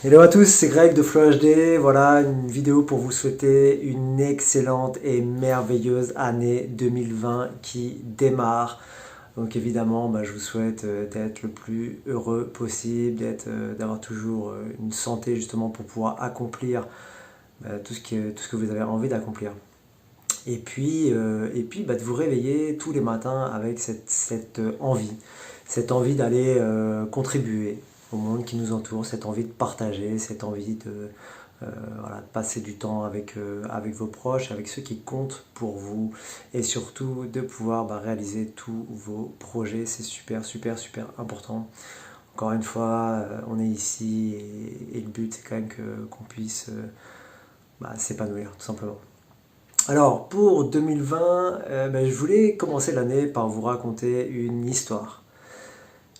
Hello à tous, c'est Greg de Flow HD. Voilà une vidéo pour vous souhaiter une excellente et merveilleuse année 2020 qui démarre. Donc évidemment, je vous souhaite d'être le plus heureux possible, d'avoir toujours une santé justement pour pouvoir accomplir tout ce que vous avez envie d'accomplir. Et puis de vous réveiller tous les matins avec cette envie d'aller contribuer au monde qui nous entoure, cette envie de partager, cette envie de passer du temps avec vos proches, avec ceux qui comptent pour vous, et surtout de pouvoir réaliser tous vos projets. C'est super, super, super important. Encore une fois, on est ici et le but c'est quand même qu'on puisse s'épanouir tout simplement. Alors pour 2020, je voulais commencer l'année par vous raconter une histoire.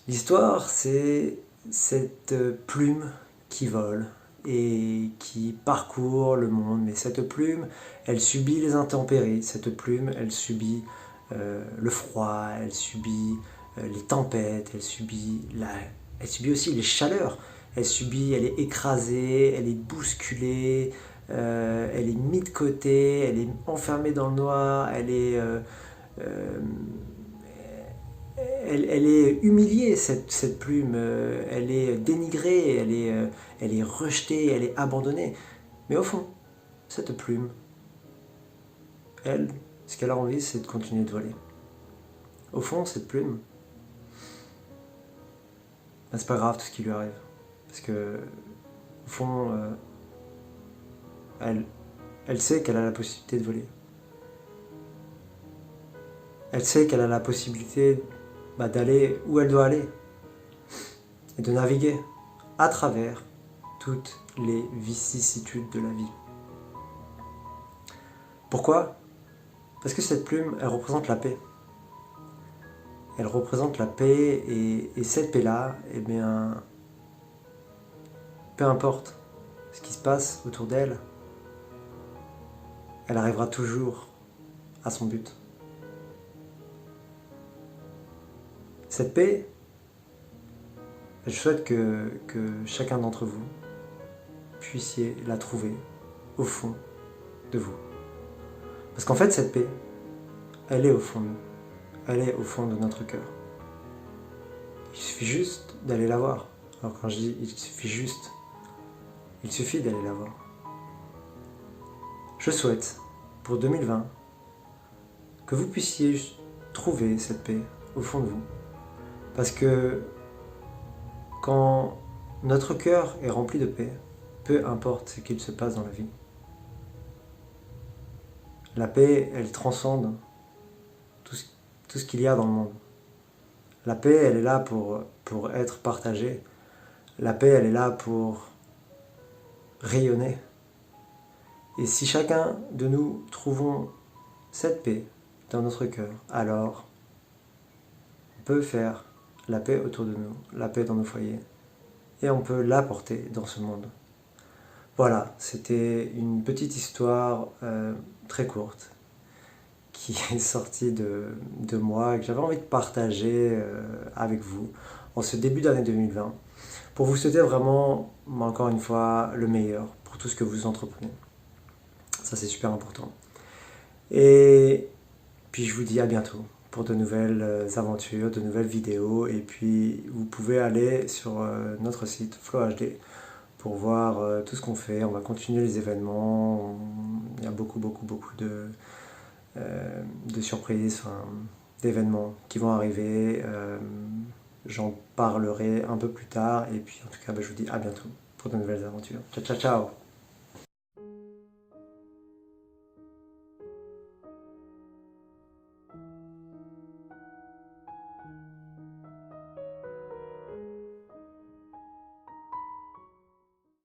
L'histoire, c'est cette plume qui vole et qui parcourt le monde. Mais cette plume, elle subit les intempéries. Cette plume, elle subit le froid, elle subit les tempêtes, elle subit aussi les chaleurs. Elle est écrasée, elle est bousculée, elle est mise de côté, elle est enfermée dans le noir, euh, elle est humiliée, cette plume, elle est dénigrée, elle est rejetée, elle est abandonnée. Mais au fond, cette plume, elle, ce qu'elle a envie, c'est de continuer de voler. Au fond, cette plume, c'est pas grave tout ce qui lui arrive. Parce que, au fond, elle sait qu'elle a la possibilité de voler. Elle sait qu'elle a la possibilité d'aller où elle doit aller et de naviguer à travers toutes les vicissitudes de la vie. Pourquoi ? Parce que cette plume, elle représente la paix. Elle représente la paix et cette paix-là, peu importe ce qui se passe autour d'elle, elle arrivera toujours à son but. Cette paix, je souhaite que chacun d'entre vous puissiez la trouver au fond de vous. Parce qu'en fait, cette paix, elle est au fond de nous. Elle est au fond de notre cœur. Il suffit juste d'aller la voir. Alors quand je dis il suffit d'aller la voir. Je souhaite, pour 2020, que vous puissiez trouver cette paix au fond de vous. Parce que quand notre cœur est rempli de paix, peu importe ce qu'il se passe dans la vie, la paix, elle transcende tout ce qu'il y a dans le monde. La paix, elle est là pour être partagée. La paix, elle est là pour rayonner. Et si chacun de nous trouvons cette paix dans notre cœur, alors on peut faire la paix autour de nous, la paix dans nos foyers, et on peut l'apporter dans ce monde. Voilà, c'était une petite histoire très courte qui est sortie de moi et que j'avais envie de partager avec vous en ce début d'année 2020 pour vous souhaiter vraiment, encore une fois, le meilleur pour tout ce que vous entreprenez. Ça, c'est super important. Et puis, je vous dis à bientôt pour de nouvelles aventures, de nouvelles vidéos. Et puis, vous pouvez aller sur notre site Flow HD pour voir tout ce qu'on fait. On va continuer les événements. Il y a beaucoup de surprises, d'événements qui vont arriver. J'en parlerai un peu plus tard. Et puis, en tout cas, je vous dis à bientôt pour de nouvelles aventures. Ciao, ciao, ciao!